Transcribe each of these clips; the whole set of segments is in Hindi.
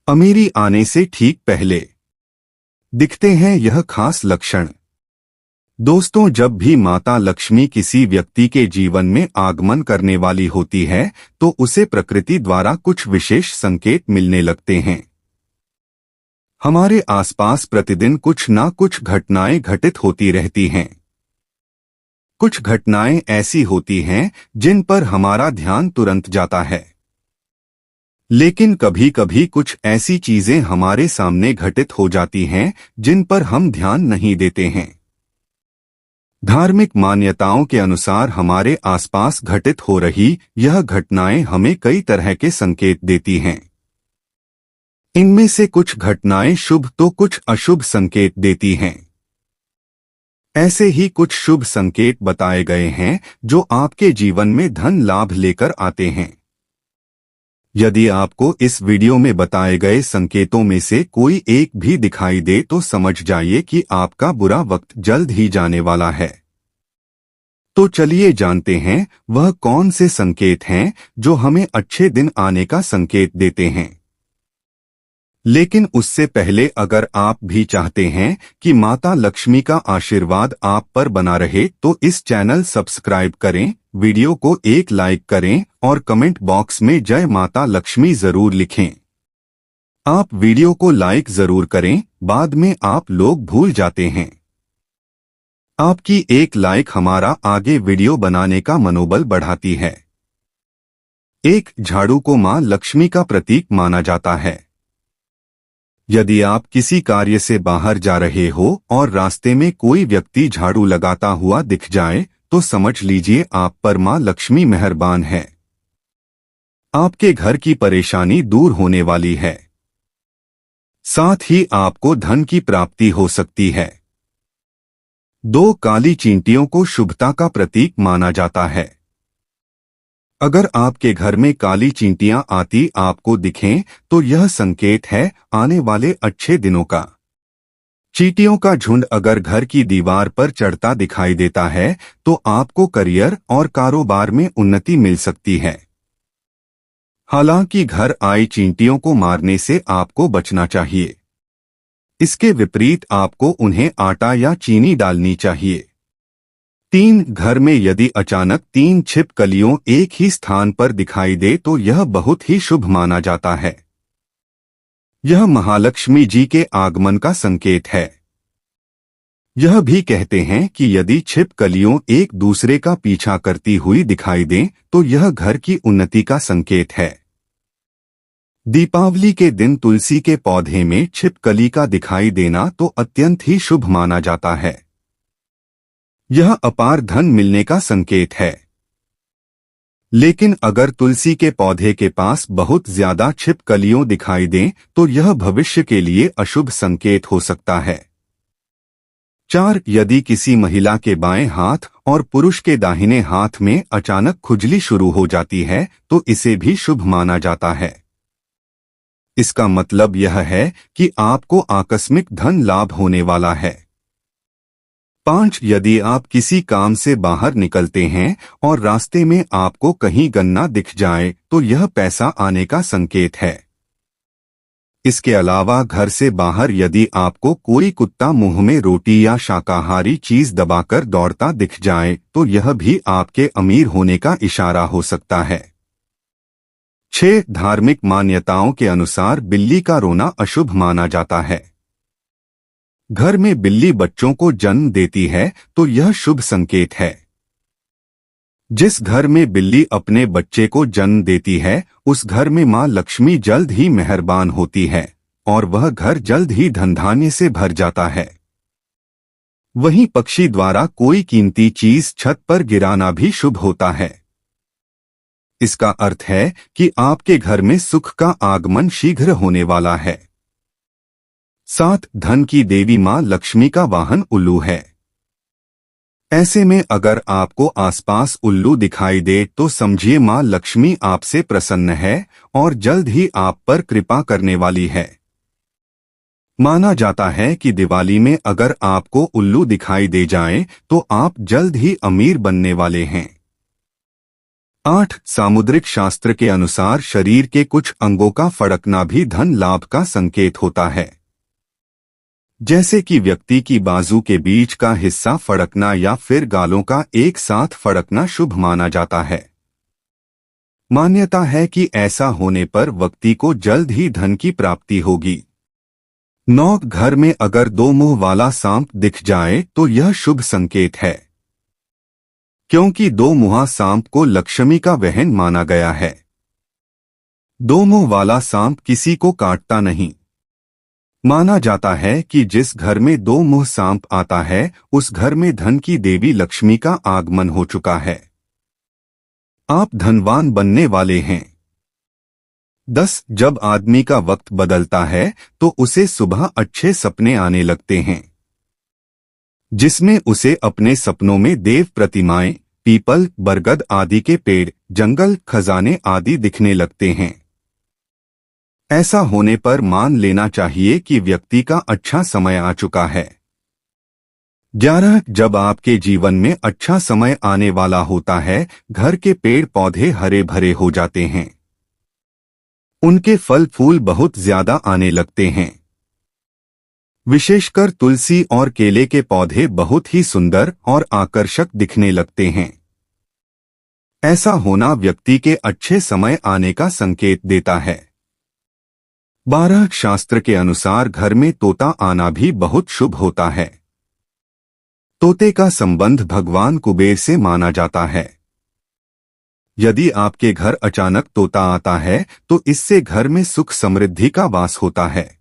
अमीरी आने से ठीक पहले दिखते हैं यह खास लक्षण। दोस्तों, जब भी माता लक्ष्मी किसी व्यक्ति के जीवन में आगमन करने वाली होती है तो उसे प्रकृति द्वारा कुछ विशेष संकेत मिलने लगते हैं। हमारे आसपास प्रतिदिन कुछ ना कुछ घटनाएं घटित होती रहती हैं। कुछ घटनाएं ऐसी होती हैं जिन पर हमारा ध्यान तुरंत जाता है, लेकिन कभी कभी कुछ ऐसी चीजें हमारे सामने घटित हो जाती हैं जिन पर हम ध्यान नहीं देते हैं। धार्मिक मान्यताओं के अनुसार हमारे आसपास घटित हो रही यह घटनाएं हमें कई तरह के संकेत देती हैं। इनमें से कुछ घटनाएं शुभ तो कुछ अशुभ संकेत देती हैं। ऐसे ही कुछ शुभ संकेत बताए गए हैं जो आपके जीवन में धन लाभ लेकर आते हैं। यदि आपको इस वीडियो में बताए गए संकेतों में से कोई एक भी दिखाई दे तो समझ जाइए कि आपका बुरा वक्त जल्द ही जाने वाला है। तो चलिए जानते हैं वह कौन से संकेत हैं जो हमें अच्छे दिन आने का संकेत देते हैं। लेकिन उससे पहले अगर आप भी चाहते हैं कि माता लक्ष्मी का आशीर्वाद आप पर बना रहे तो इस चैनल सब्सक्राइब करें, वीडियो को एक लाइक करें और कमेंट बॉक्स में जय माता लक्ष्मी जरूर लिखें। आप वीडियो को लाइक जरूर करें, बाद में आप लोग भूल जाते हैं। आपकी एक लाइक हमारा आगे वीडियो बनाने का मनोबल बढ़ाती है। एक झाड़ू को मां लक्ष्मी का प्रतीक माना जाता है। यदि आप किसी कार्य से बाहर जा रहे हो और रास्ते में कोई व्यक्ति झाड़ू लगाता हुआ दिख जाए तो समझ लीजिए आप पर मां लक्ष्मी मेहरबान है। आपके घर की परेशानी दूर होने वाली है। साथ ही आपको धन की प्राप्ति हो सकती है। 2 काली चींटियों को शुभता का प्रतीक माना जाता है। अगर आपके घर में काली चींटियां आती आपको दिखें तो यह संकेत है आने वाले अच्छे दिनों का। चींटियों का झुंड अगर घर की दीवार पर चढ़ता दिखाई देता है तो आपको करियर और कारोबार में उन्नति मिल सकती है। हालांकि घर आई चींटियों को मारने से आपको बचना चाहिए। इसके विपरीत आपको उन्हें आटा या चीनी डालनी चाहिए। 3 घर में यदि अचानक 3 छिपकलियों एक ही स्थान पर दिखाई दे तो यह बहुत ही शुभ माना जाता है। यह महालक्ष्मी जी के आगमन का संकेत है। यह भी कहते हैं कि यदि छिपकलियों एक दूसरे का पीछा करती हुई दिखाई दें तो यह घर की उन्नति का संकेत है। दीपावली के दिन तुलसी के पौधे में छिपकली का दिखाई देना तो अत्यंत ही शुभ माना जाता है। यह अपार धन मिलने का संकेत है। लेकिन अगर तुलसी के पौधे के पास बहुत ज्यादा छिपकलियों दिखाई दें तो यह भविष्य के लिए अशुभ संकेत हो सकता है। 4 यदि किसी महिला के बाएं हाथ और पुरुष के दाहिने हाथ में अचानक खुजली शुरू हो जाती है तो इसे भी शुभ माना जाता है। इसका मतलब यह है कि आपको आकस्मिक धन लाभ होने वाला है। 5 यदि आप किसी काम से बाहर निकलते हैं और रास्ते में आपको कहीं गन्ना दिख जाए तो यह पैसा आने का संकेत है। इसके अलावा घर से बाहर यदि आपको कोई कुत्ता मुंह में रोटी या शाकाहारी चीज दबाकर दौड़ता दिख जाए तो यह भी आपके अमीर होने का इशारा हो सकता है। 6 धार्मिक मान्यताओं के अनुसार बिल्ली का रोना अशुभ माना जाता है। घर में बिल्ली बच्चों को जन्म देती है तो यह शुभ संकेत है। जिस घर में बिल्ली अपने बच्चे को जन्म देती है उस घर में मां लक्ष्मी जल्द ही मेहरबान होती है और वह घर जल्द ही धन धान्य से भर जाता है। वहीं पक्षी द्वारा कोई कीमती चीज छत पर गिराना भी शुभ होता है। इसका अर्थ है कि आपके घर में सुख का आगमन शीघ्र होने वाला है। 7 धन की देवी मां लक्ष्मी का वाहन उल्लू है। ऐसे में अगर आपको आसपास उल्लू दिखाई दे तो समझिए मां लक्ष्मी आपसे प्रसन्न है और जल्द ही आप पर कृपा करने वाली है। माना जाता है कि दिवाली में अगर आपको उल्लू दिखाई दे जाएं तो आप जल्द ही अमीर बनने वाले हैं। 8 सामुद्रिक शास्त्र के अनुसार शरीर के कुछ अंगों का फड़कना भी धन लाभ का संकेत होता है। जैसे कि व्यक्ति की बाजू के बीच का हिस्सा फड़कना या फिर गालों का एक साथ फड़कना शुभ माना जाता है। मान्यता है कि ऐसा होने पर व्यक्ति को जल्द ही धन की प्राप्ति होगी। 9 घर में अगर 2 मुंह वाला सांप दिख जाए तो यह शुभ संकेत है, क्योंकि 2 मुहा सांप को लक्ष्मी का वाहन माना गया है। 2 मुंह वाला सांप किसी को काटता नहीं। माना जाता है कि जिस घर में 2 मुंह सांप आता है उस घर में धन की देवी लक्ष्मी का आगमन हो चुका है। आप धनवान बनने वाले हैं। 10 जब आदमी का वक्त बदलता है तो उसे सुबह अच्छे सपने आने लगते हैं, जिसमें उसे अपने सपनों में देव प्रतिमाएं, पीपल, बरगद आदि के पेड़, जंगल, खजाने आदि दिखने लगते हैं। ऐसा होने पर मान लेना चाहिए कि व्यक्ति का अच्छा समय आ चुका है। 11 जब आपके जीवन में अच्छा समय आने वाला होता है, घर के पेड़ पौधे हरे भरे हो जाते हैं। उनके फल फूल बहुत ज्यादा आने लगते हैं। विशेषकर तुलसी और केले के पौधे बहुत ही सुंदर और आकर्षक दिखने लगते हैं। ऐसा होना व्यक्ति के अच्छे समय आने का संकेत देता है। 12 शास्त्र के अनुसार घर में तोता आना भी बहुत शुभ होता है। तोते का संबंध भगवान कुबेर से माना जाता है। यदि आपके घर अचानक तोता आता है तो इससे घर में सुख समृद्धि का वास होता है।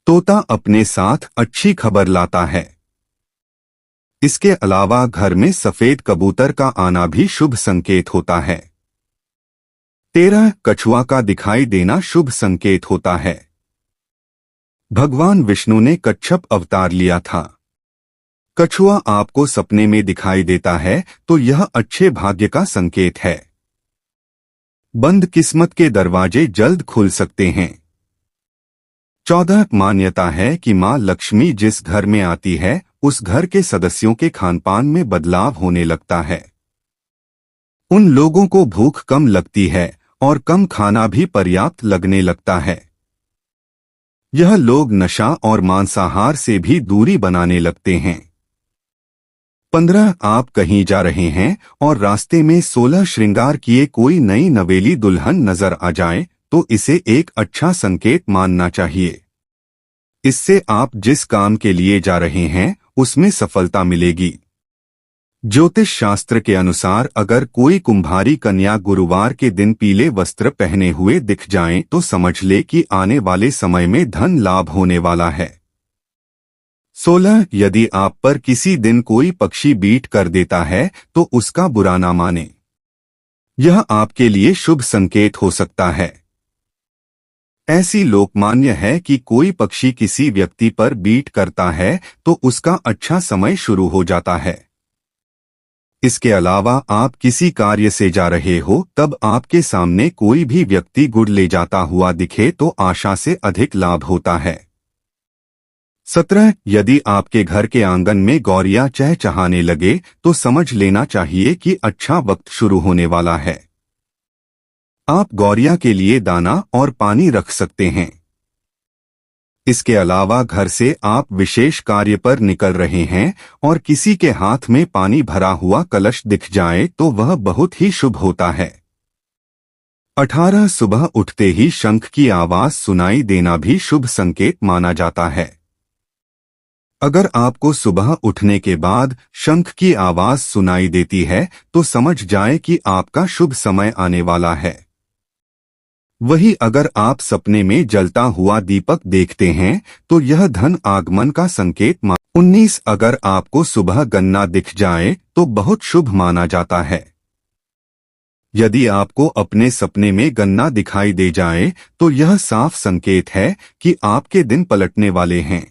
तोता अपने साथ अच्छी खबर लाता है। इसके अलावा घर में सफेद कबूतर का आना भी शुभ संकेत होता है। 13 कछुआ का दिखाई देना शुभ संकेत होता है। भगवान विष्णु ने कच्छप अवतार लिया था। कछुआ आपको सपने में दिखाई देता है तो यह अच्छे भाग्य का संकेत है। बंद किस्मत के दरवाजे जल्द खुल सकते हैं। 14 मान्यता है कि मां लक्ष्मी जिस घर में आती है उस घर के सदस्यों के खानपान में बदलाव होने लगता है। उन लोगों को भूख कम लगती है और कम खाना भी पर्याप्त लगने लगता है। यह लोग नशा और मांसाहार से भी दूरी बनाने लगते हैं। 15 आप कहीं जा रहे हैं और रास्ते में 16 श्रृंगार किए कोई नई नवेली दुल्हन नजर आ जाए तो इसे एक अच्छा संकेत मानना चाहिए। इससे आप जिस काम के लिए जा रहे हैं उसमें सफलता मिलेगी। ज्योतिष शास्त्र के अनुसार अगर कोई कुंभारी कन्या गुरुवार के दिन पीले वस्त्र पहने हुए दिख जाएं तो समझ ले कि आने वाले समय में धन लाभ होने वाला है। 16 यदि आप पर किसी दिन कोई पक्षी बीट कर देता है तो उसका बुरा ना माने। यह आपके लिए शुभ संकेत हो सकता है। ऐसी लोकमान्य है कि कोई पक्षी किसी व्यक्ति पर बीट करता है तो उसका अच्छा समय शुरू हो जाता है। इसके अलावा आप किसी कार्य से जा रहे हो तब आपके सामने कोई भी व्यक्ति गुड़ ले जाता हुआ दिखे तो आशा से अधिक लाभ होता है। 17 यदि आपके घर के आंगन में गौरियां चहचहाने लगे तो समझ लेना चाहिए कि अच्छा वक्त शुरू होने वाला है। आप गौरिया के लिए दाना और पानी रख सकते हैं। इसके अलावा घर से आप विशेष कार्य पर निकल रहे हैं और किसी के हाथ में पानी भरा हुआ कलश दिख जाए तो वह बहुत ही शुभ होता है। 18 सुबह उठते ही शंख की आवाज सुनाई देना भी शुभ संकेत माना जाता है। अगर आपको सुबह उठने के बाद शंख की आवाज सुनाई देती है तो समझ जाए कि आपका शुभ समय आने वाला है। वही अगर आप सपने में जलता हुआ दीपक देखते हैं तो यह धन आगमन का संकेत 19 अगर आपको सुबह गन्ना दिख जाए तो बहुत शुभ माना जाता है। यदि आपको अपने सपने में गन्ना दिखाई दे जाए तो यह साफ संकेत है कि आपके दिन पलटने वाले हैं।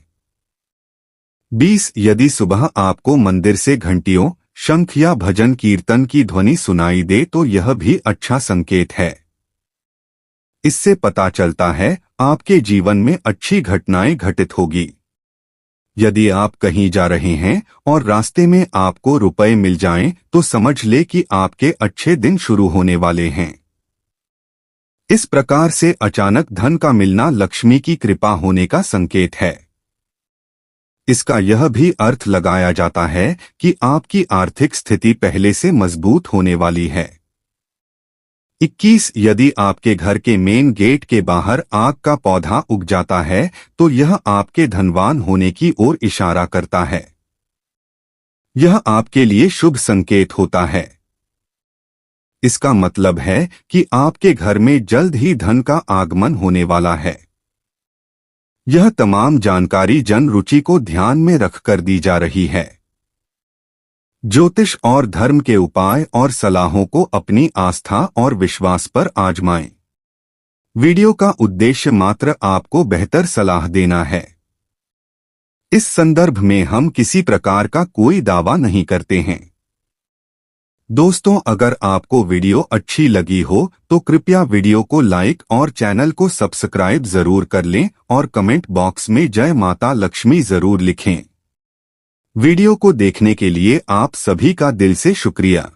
20 यदि सुबह आपको मंदिर से घंटियों, शंख या भजन कीर्तन की ध्वनि सुनाई दे तो यह भी अच्छा संकेत है। इससे पता चलता है आपके जीवन में अच्छी घटनाएं घटित होगी। यदि आप कहीं जा रहे हैं और रास्ते में आपको रुपए मिल जाएं, तो समझ ले कि आपके अच्छे दिन शुरू होने वाले हैं। इस प्रकार से अचानक धन का मिलना लक्ष्मी की कृपा होने का संकेत है। इसका यह भी अर्थ लगाया जाता है कि आपकी आर्थिक स्थिति पहले से मजबूत होने वाली है। 21 यदि आपके घर के मेन गेट के बाहर आग का पौधा उग जाता है, तो यह आपके धनवान होने की ओर इशारा करता है। यह आपके लिए शुभ संकेत होता है। इसका मतलब है कि आपके घर में जल्द ही धन का आगमन होने वाला है। यह तमाम जानकारी जन रुचि को ध्यान में रखकर दी जा रही है। ज्योतिष और धर्म के उपाय और सलाहों को अपनी आस्था और विश्वास पर आजमाएं। वीडियो का उद्देश्य मात्र आपको बेहतर सलाह देना है। इस संदर्भ में हम किसी प्रकार का कोई दावा नहीं करते हैं। दोस्तों, अगर आपको वीडियो अच्छी लगी हो तो कृपया वीडियो को लाइक और चैनल को सब्सक्राइब जरूर कर लें और कमेंट बॉक्स में जय माता लक्ष्मी जरूर लिखें। वीडियो को देखने के लिए आप सभी का दिल से शुक्रिया।